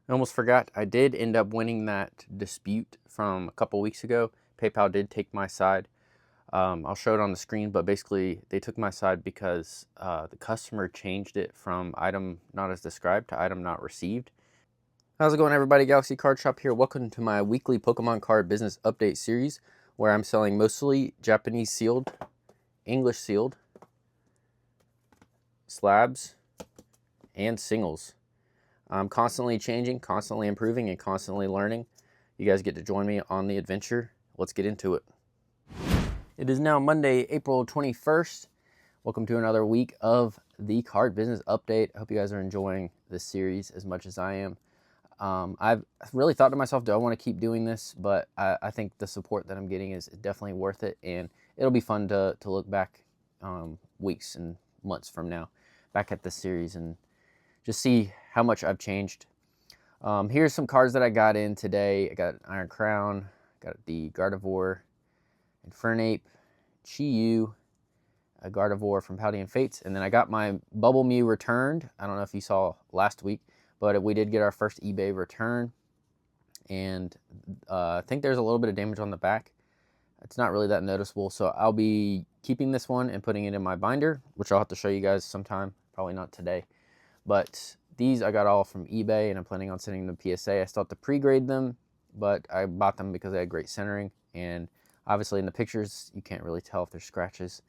I almost forgot, I did end up winning that dispute from a couple weeks ago. PayPal did take my side. I'll show it on the screen, but basically they took my side because the customer changed it from item not as described to item not received. How's it going, everybody? Galaxy Card Shop here. Welcome to my weekly Pokemon card business update series where I'm selling mostly Japanese sealed, English sealed, slabs, and singles. I'm constantly changing, constantly improving, and constantly learning. You guys get to join me on the adventure. Let's get into it. It is now Monday, April 21st. Welcome to another week of the card business update. I hope you guys are enjoying this series as much as I am. I've really thought to myself, do I want to keep doing this? But I think the support that I'm getting is definitely worth it, and it'll be fun to look back weeks and months from now, back at this series and just see how much I've changed. Here's some cards that I got in today. I got Iron Crown, got the Gardevoir, Infernape, Chi-Yu, a Gardevoir from Paldean Fates, and then I got my Bubble Mew returned. I don't know if you saw last week, but we did get our first eBay return, and I think there's a little bit of damage on the back. It's not really that noticeable, so I'll be keeping this one and putting it in my binder, which I'll have to show you guys sometime, probably not today. But these I got all from eBay, and I'm planning on sending them to PSA. I still have to pre-grade them, but I bought them because they had great centering, and obviously in the pictures you can't really tell if there's scratches.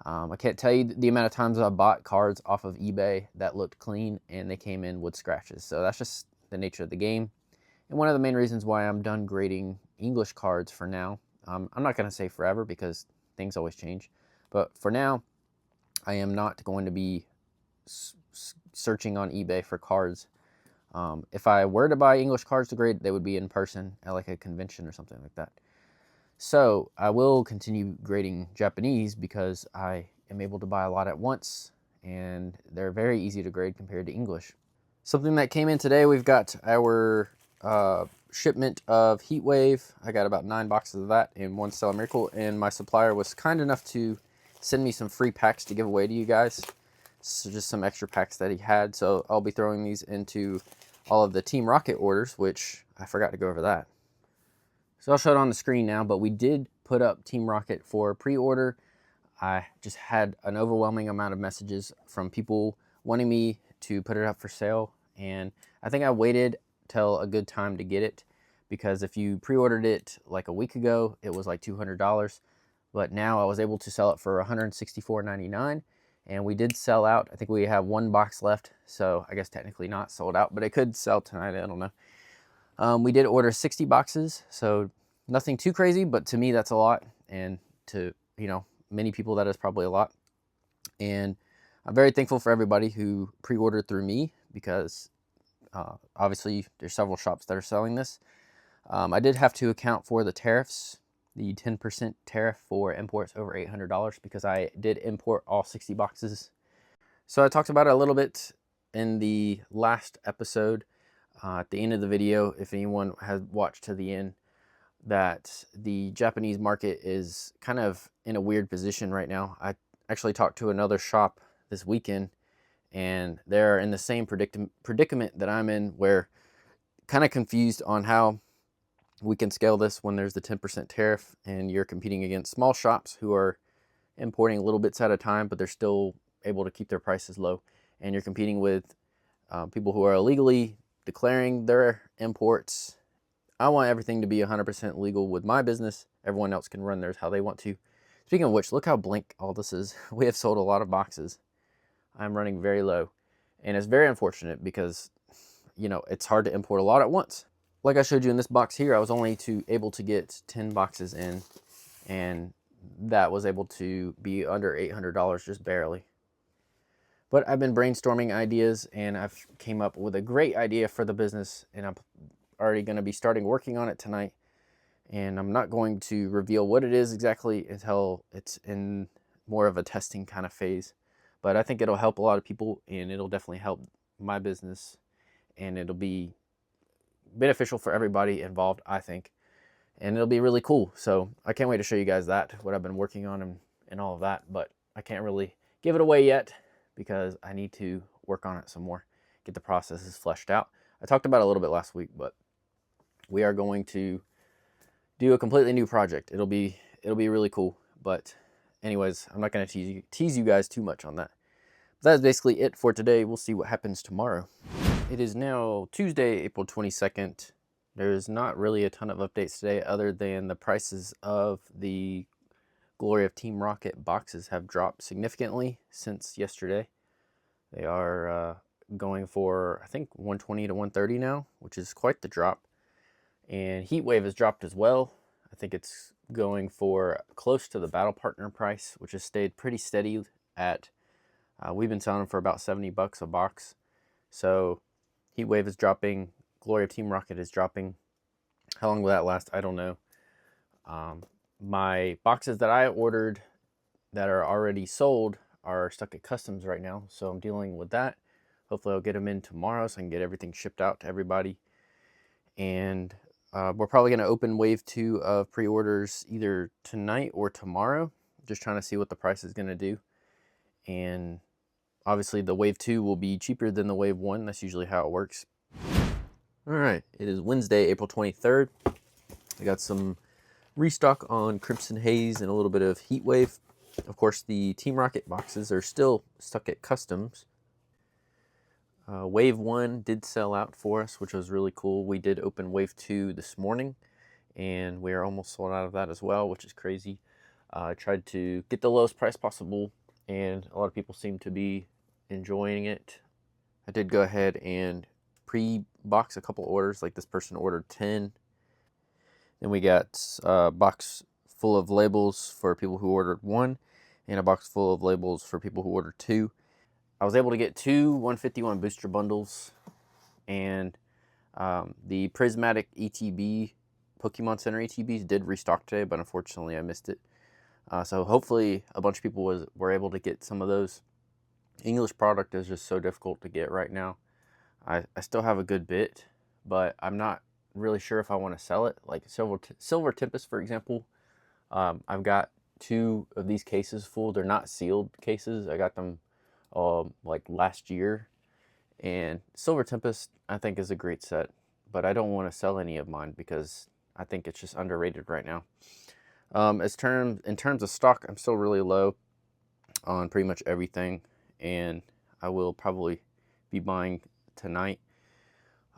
I can't tell you the amount of times I bought cards off of eBay that looked clean and they came in with scratches. So that's just the nature of the game, and one of the main reasons why I'm done grading English cards for now. I'm not going to say forever because things always change, but for now I am not going to be searching on eBay for cards. If I were to buy English cards to grade, they would be in person at like a convention or something like that. So I will continue grading Japanese because I am able to buy a lot at once, and they're very easy to grade compared to English. Something that came in today, we've got our shipment of Heatwave. I got about 9 boxes of that and 1 Stellar Miracle, and my supplier was kind enough to send me some free packs to give away to you guys. So just some extra packs that he had, so I'll be throwing these into all of the Team Rocket orders, which I forgot to go over that. So I'll show it on the screen now, but we did put up Team Rocket for pre-order. I just had an overwhelming amount of messages from people wanting me to put it up for sale, and I think I waited till a good time to get it, because if you pre-ordered it like a week ago, it was like $200, but now I was able to sell it for $164.99. And we did sell out. I think we have 1 box left, so I guess technically not sold out, but it could sell tonight, I don't know. We did order 60 boxes, so nothing too crazy, but to me that's a lot, and to, many people that is probably a lot. And I'm very thankful for everybody who pre-ordered through me, because obviously there's several shops that are selling this. I did have to account for the tariffs, the 10% tariff for imports over $800, because I did import all 60 boxes. So I talked about it a little bit in the last episode at the end of the video, if anyone has watched to the end, that the Japanese market is kind of in a weird position right now. I actually talked to another shop this weekend, and they're in the same predicament that I'm in, where kind of confused on how we can scale this when there's the 10% tariff and you're competing against small shops who are importing little bits at a time, but they're still able to keep their prices low. And you're competing with people who are illegally declaring their imports. I want everything to be 100% legal with my business. Everyone else can run theirs how they want to. Speaking of which, look how blank all this is. We have sold a lot of boxes. I'm running very low, and it's very unfortunate because, it's hard to import a lot at once. Like I showed you in this box here, I was only able to get 10 boxes in, and that was able to be under $800, just barely. But I've been brainstorming ideas, and I've came up with a great idea for the business, and I'm already going to be starting working on it tonight. And I'm not going to reveal what it is exactly until it's in more of a testing kind of phase. But I think it'll help a lot of people, and it'll definitely help my business, and it'll be beneficial for everybody involved, I think, and it'll be really cool. So I can't wait to show you guys what I've been working on and all of that, but I can't really give it away yet because I need to work on it some more, get the processes fleshed out. I talked about it a little bit last week, but we are going to do a completely new project. It'll be really cool. But anyways, I'm not going to tease you guys too much on that. That's basically it for today. We'll see what happens tomorrow. It is now Tuesday, April 22nd. There's not really a ton of updates today other than the prices of the Glory of Team Rocket boxes have dropped significantly since yesterday. They are going for, I think, 120 to 130 now, which is quite the drop. And Heatwave has dropped as well. I think it's going for close to the Battle Partner price, which has stayed pretty steady at, we've been selling them for about 70 bucks a box. So Heatwave is dropping, Glory of Team Rocket is dropping. How long will that last? I don't know. My boxes that I ordered that are already sold are stuck at customs right now, so I'm dealing with that. Hopefully I'll get them in tomorrow so I can get everything shipped out to everybody. And we're probably going to open wave 2 of pre-orders either tonight or tomorrow, just trying to see what the price is going to do. And obviously the wave 2 will be cheaper than the wave 1. That's usually how it works. All right, it is Wednesday, April 23rd. I got some restock on Crimson Haze and a little bit of Heatwave. Of course, the Team Rocket boxes are still stuck at customs. Wave 1 did sell out for us, which was really cool. We did open Wave 2 this morning, and we are almost sold out of that as well, which is crazy. I tried to get the lowest price possible, and a lot of people seem to be enjoying it. I did go ahead and pre-box a couple orders, like this person ordered 10. Then we got a box full of labels for people who ordered 1, and a box full of labels for people who ordered 2. I was able to get 2 151 booster bundles, and the Prismatic ETB, Pokemon Center ETBs did restock today, but unfortunately I missed it. So hopefully a bunch of people were able to get some of those. English product is just so difficult to get right now. I still have a good bit, but I'm not really sure if I want to sell it. Like Silver Tempest, for example, I've got 2 of these cases full. They're not sealed cases. I got them like last year, and Silver Tempest I think is a great set, but I don't want to sell any of mine because I think it's just underrated right now. In terms of stock, I'm still really low on pretty much everything, and I will probably be buying tonight.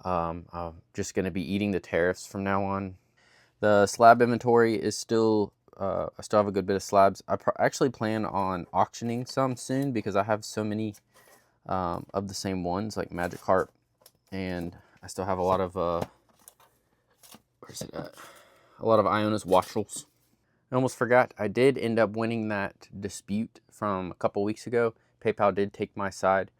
I'm just going to be eating the tariffs from now on. The slab inventory is still, I still have a good bit of slabs. I actually plan on auctioning some soon because I have so many of the same ones, like Magikarp, and I still have a lot of, where's it at? A lot of Iona's Watchels. I almost forgot, I did end up winning that dispute from a couple weeks ago. PayPal did take my side.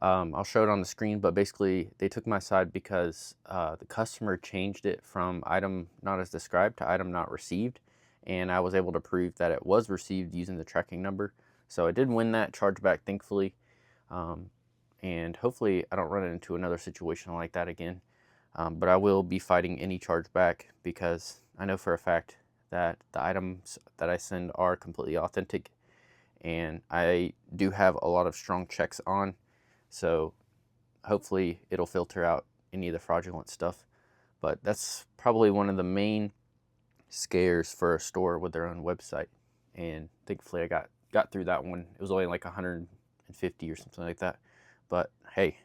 I'll show it on the screen, but basically they took my side because the customer changed it from item not as described to item not received, and I was able to prove that it was received using the tracking number. So I did win that chargeback, thankfully, and hopefully I don't run into another situation like that again. But I will be fighting any chargeback because I know for a fact that the items that I send are completely authentic, and I do have a lot of strong checks on. So hopefully it'll filter out any of the fraudulent stuff. But that's probably one of the main scares for a store with their own website. And thankfully I got through that one. It was only like 150 or something like that. But hey,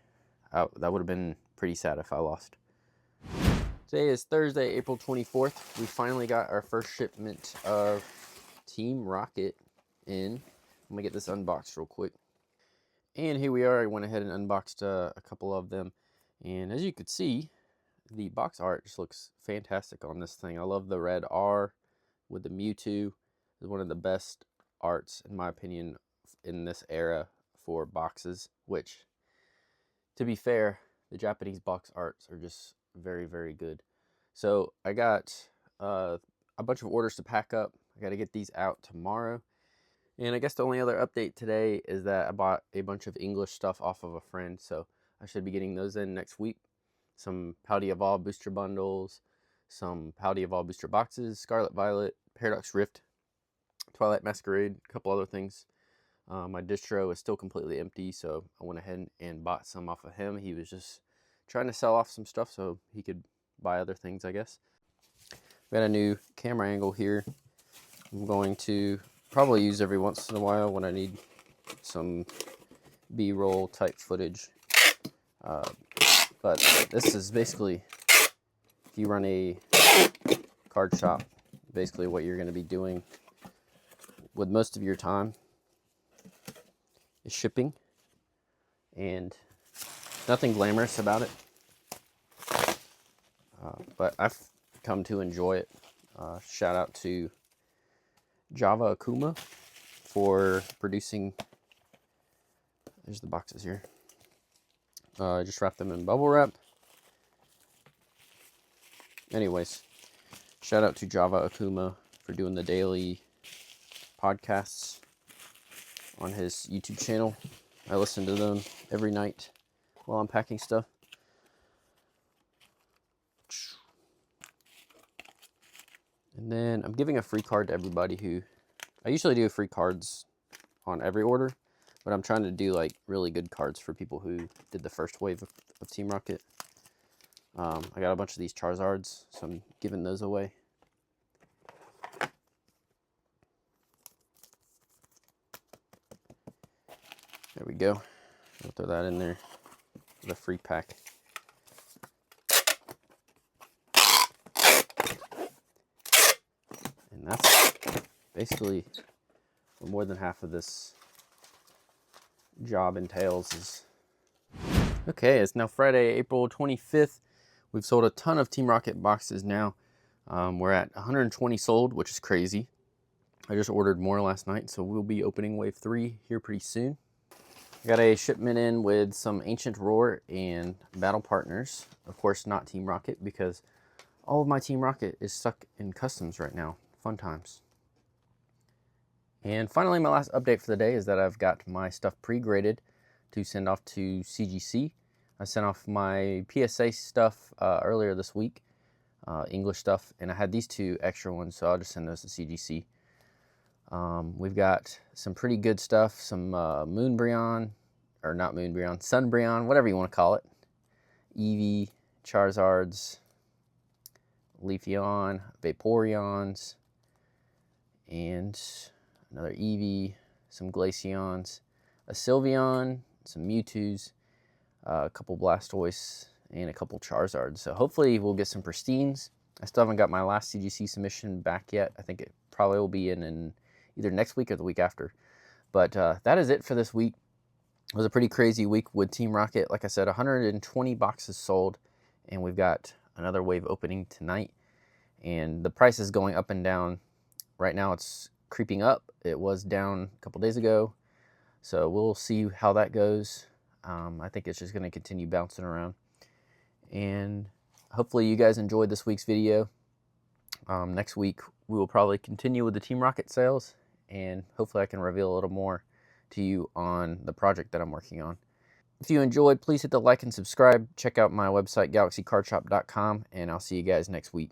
that would have been pretty sad if I lost. Today is Thursday, April 24th. We finally got our first shipment of Team Rocket in. I'm gonna get this unboxed real quick. And here we are. I went ahead and unboxed a couple of them. And as you could see, the box art just looks fantastic on this thing. I love the red R with the Mewtwo. It's one of the best arts, in my opinion, in this era for boxes, which, to be fair, the Japanese box arts are just very, very good. So I got a bunch of orders to pack up. I got to get these out tomorrow. And I guess the only other update today is that I bought a bunch of English stuff off of a friend, so I should be getting those in next week. Some Paldea Evolve booster bundles, some Paldea Evolve booster boxes, Scarlet Violet, Paradox Rift, Twilight Masquerade, a couple other things. My distro is still completely empty, so I went ahead and bought some off of him. He was just trying to sell off some stuff so he could buy other things, I guess. Got a new camera angle here. I'm going to probably use every once in a while when I need some B-roll type footage. But this is basically, if you run a card shop, basically what you're going to be doing with most of your time is shipping, and nothing glamorous about it. But I've come to enjoy it. Shout out to Java Akuma for producing. There's the boxes here. I just wrapped them in bubble wrap. Anyways, shout out to Java Akuma for doing the daily podcasts on his YouTube channel. I listen to them every night while I'm packing stuff. And then I'm giving a free card to everybody who, I usually do free cards on every order, but I'm trying to do like really good cards for people who did the first wave of Team Rocket. I got a bunch of these Charizards, so I'm giving those away. There we go. I'll throw that in there, the free pack. And that's basically what more than half of this job entails. Is okay, it's now Friday, April 25th. We've sold a ton of Team Rocket boxes now. We're at 120 sold, which is crazy. I just ordered more last night, so we'll be opening wave 3 here pretty soon. I got a shipment in with some Ancient Roar and Battle Partners. Of course, not Team Rocket, because all of my Team Rocket is stuck in customs right now. Fun times. And finally, my last update for the day is that I've got my stuff pre-graded to send off to CGC. I sent off my PSA stuff earlier this week, English stuff, and I had these 2 extra ones, so I'll just send those to CGC. We've got some pretty good stuff, some Moonbreon, or not Moonbreon, Sunbreon, whatever you want to call it. Eevee, Charizards, Leafeon, Vaporeons, and another Eevee, some Glaceons, a Sylveon, some Mewtwo's, a couple Blastoise, and a couple Charizards. So hopefully we'll get some pristines. I still haven't got my last CGC submission back yet. I think it probably will be in either next week or the week after. But that is it for this week. It was a pretty crazy week with Team Rocket. Like I said, 120 boxes sold, and we've got another wave opening tonight. And the price is going up and down. Right now it's creeping up. It was down a couple days ago. So we'll see how that goes. I think it's just going to continue bouncing around. And hopefully you guys enjoyed this week's video. Next week we will probably continue with the Team Rocket sales, and hopefully I can reveal a little more to you on the project that I'm working on. If you enjoyed, please hit the like and subscribe. Check out my website, galaxycardshop.com, and I'll see you guys next week.